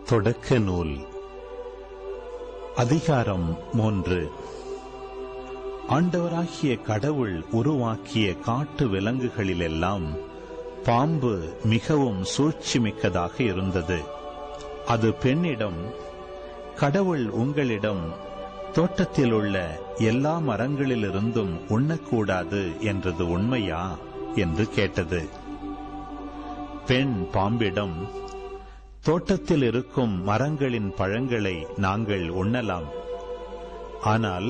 தொடக்க நூல் அதிகாரம் 3. ஆண்டவராகிய கடவுள் உருவாக்கிய காட்டு விலங்குகளிலெல்லாம் பாம்பு மிகவும் சூழ்ச்சிமிக்கதாக இருந்தது. அது பெண்ணிடம், கடவுள் உங்களிடம் தோட்டத்தில் உள்ள எல்லா மரங்களிலிருந்தும் உண்ணக்கூடாது என்றது உண்மையா என்று கேட்டது. பெண் பாம்பிடம், தோட்டத்தில் இருக்கும் மரங்களின் பழங்களை நாங்கள் உண்ணலாம், ஆனால்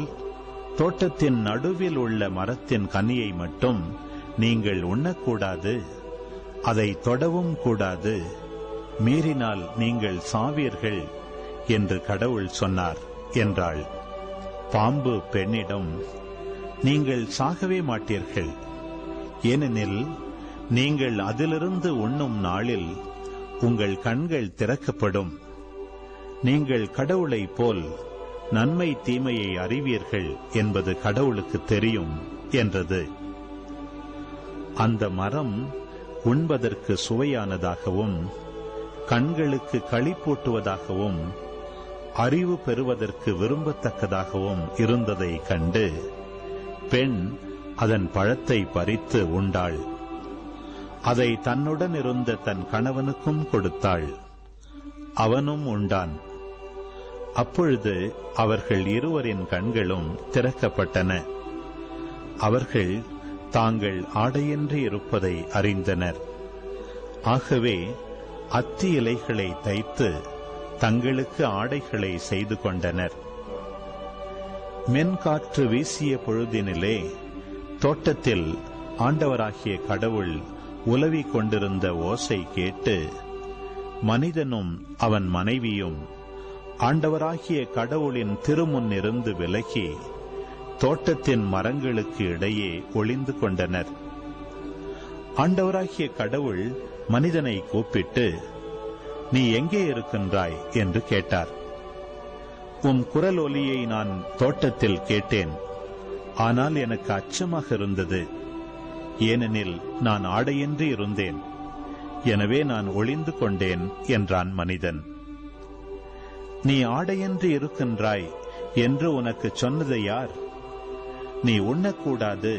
தோட்டத்தின் நடுவில் உள்ள மரத்தின் கனியை மட்டும் நீங்கள் உண்ணக்கூடாது, அதை தொடவும் கூடாது, மீறினால் நீங்கள் சாவீர்கள் என்று கடவுள் சொன்னார் என்றாள். பாம்பு பெண்ணிடம், நீங்கள் சாகவே மாட்டீர்கள், ஏனெனில் நீங்கள் அதிலிருந்து உண்ணும் நாளில் உங்கள் கண்கள் திறக்கப்படும், நீங்கள் கடவுளைப் போல் நன்மை தீமையை அறிவீர்கள் என்பது கடவுளுக்கு தெரியும் என்றது. அந்த மரம் உண்பதற்கு சுவையானதாகவும் கண்களுக்கு களிப்பூட்டுவதாகவும் அறிவு பெறுவதற்கு விரும்பத்தக்கதாகவும் இருந்ததை கண்டு பெண் அதன் பழத்தை பறித்து உண்டாள். அதை தன்னுடன் இருந்த தன் கணவனுக்கும் கொடுத்தாள். அவனும் உண்டான். அப்பொழுது அவர்கள் இருவரின் கண்களும் திறக்கப்பட்டன. அவர்கள் தாங்கள் ஆடையின்றி இருப்பதை அறிந்தனர். ஆகவே அத்தி இலைகளை தைத்து தங்களுக்கு ஆடைகளை செய்து கொண்டனர். மென்காற்று வீசிய பொழுதினிலே தோட்டத்தில் ஆண்டவராகிய கடவுள் உலவிக் கொண்டிருந்த ஓசை கேட்டு மனிதனும் அவன் மனைவியும் ஆண்டவராகிய கடவுளின் திருமுன்னிருந்து விலகி தோட்டத்தின் மரங்களுக்கு இடையே ஒளிந்து கொண்டனர். ஆண்டவராகிய கடவுள் மனிதனை கூப்பிட்டு, நீ எங்கே இருக்கின்றாய் என்று கேட்டார். உம் குரல் ஒலியை நான் தோட்டத்தில் கேட்டேன், ஆனால் எனக்கு அச்சமாக இருந்தது, ஏனெனில் நான் ஆடையின்றி இருந்தேன், எனவே நான் ஒளிந்து கொண்டேன் என்றான் மனிதன். நீ ஆடையின்றி இருக்கின்றாய் என்று உனக்கு சொன்னது யார்? நீ உண்ணக்கூடாது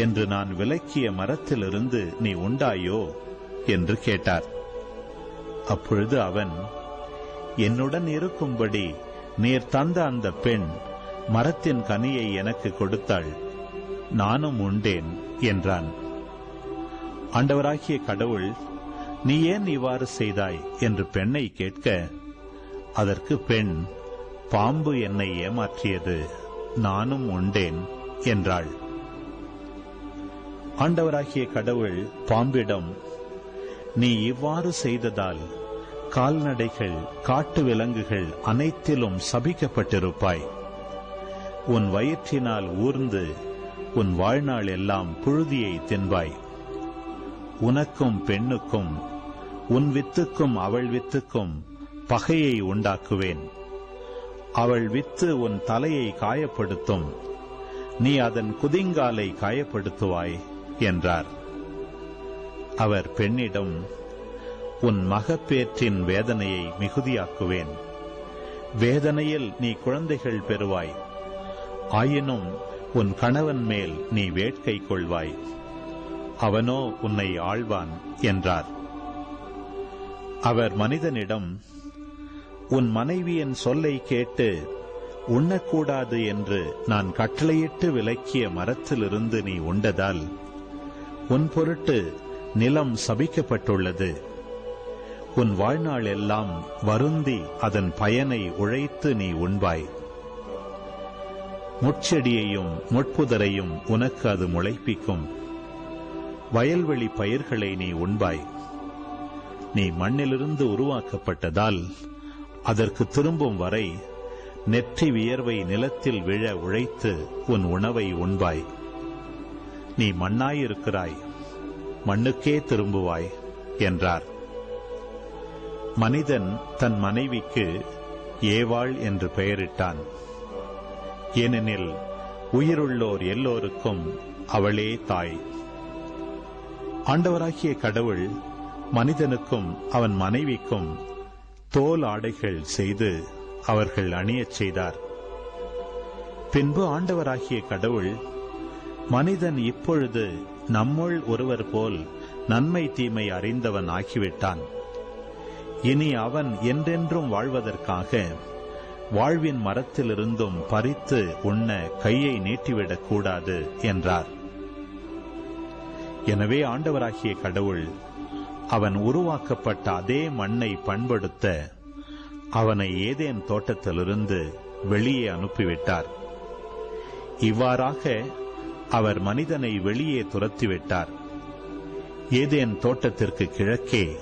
என்று நான் விலக்கிய மரத்திலிருந்து நீ உண்டாயோ என்று கேட்டார். அப்பொழுது அவன், என்னுடன் இருக்கும்படி நீர் தந்த அந்த பெண் மரத்தின் கனியை எனக்கு கொடுத்தாள், நானும் உண்டேன் என்றான். ஆண்டவராகிய கடவுள், நீ ஏன் இவ்வாறு செய்தாய் என்று பெண்ணை கேட்க, அதற்கு பெண், பாம்பு என்னை ஏமாற்றியது, நானும் உண்டேன் என்றாள். ஆண்டவராகிய கடவுள் பாம்பிடம், நீ இவ்வாறு செய்ததால் கால்நடைகள் காட்டு விலங்குகள் அனைத்திலும் சபிக்கப்பட்டிருப்பாய். உன் வயிற்றினால் ஊர்ந்து உன் வாழ்நாள் எல்லாம் புழுதியை தின்பாய். உனக்கும் பெண்ணுக்கும் உன் வித்துக்கும் அவள் வித்துக்கும் பகையை உண்டாக்குவேன். அவள் வித்து உன் தலையை காயப்படுத்தும், நீ அதன் குதிங்காலை காயப்படுத்துவாய் என்றார். அவர் பெண்ணிடம், உன் மகப்பேற்றின் வேதனையை மிகுதியாக்குவேன். வேதனையில் நீ குழந்தைகள் பெறுவாய். ஆயினும் உன் கணவன் மேல் நீ வேட்கை கொள்வாய், அவனோ உன்னை ஆள்வான் என்றார். அவர் மனிதனிடம், உன் மனைவியின் சொல்லை கேட்டு உண்ணக்கூடாது என்று நான் கட்டளையிட்டு விலக்கிய மரத்திலிருந்து நீ உண்டதால் உன் பொருட்டு நிலம் சபிக்கப்பட்டுள்ளது. உன் வாழ்நாள் எல்லாம் வருந்தி அதன் பயனை உழைத்து நீ உண்பாய். முட்செடியையும் முட்புதரையும் உனக்கு அது முளைப்பிக்கும். வயல்வெளி பயிர்களை நீ உண்பாய். நீ மண்ணிலிருந்து உருவாக்கப்பட்டதால் அதற்கு திரும்பும் வரை நெற்றி வியர்வை நிலத்தில் விழ உழைத்து உன் உணவை உண்பாய். நீ மண்ணாயிருக்கிறாய், மண்ணுக்கே திரும்புவாய் என்றார். மனிதன் தன் மனைவிக்கு ஏவாள் என்று பெயரிட்டான். ஏனெனில் உயிருள்ளோர் எல்லோருக்கும் அவளே தாய். ஆண்டவராகிய கடவுள் மனிதனுக்கும் அவன் மனைவிக்கும் தோல் ஆடைகள் செய்து அவர்கள் அணியச் செய்தார். பின்பு ஆண்டவராகிய கடவுள், மனிதன் இப்பொழுது நம்முள் ஒருவர் போல் நன்மை தீமை அறிந்தவன் ஆகிவிட்டான். இனி அவன் என்றென்றும் வாழ்வதற்காக வாழ்வின் மரத்திலிருந்தும் பறித்து உண்ண கையை நீட்டிவிடக் கூடாது என்றார். எனவே ஆண்டவராகிய கடவுள் அவன் உருவாக்கப்பட்ட அதே மண்ணை பண்படுத்த அவனை ஏதேன் தோட்டத்திலிருந்து வெளியே அனுப்பிவிட்டார். இவ்வாறாக அவர் மனிதனை வெளியே துரத்திவிட்டார். ஏதேன் தோட்டத்திற்கு கிழக்கே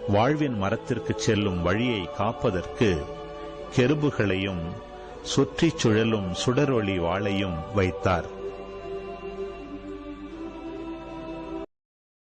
வாழ்வின் மரத்திற்கு செல்லும் வழியை காப்பதற்கு கெருபுகளையும் சுற்றிச் சுழலும் சுடரொளி வாளையும் வைத்தார்.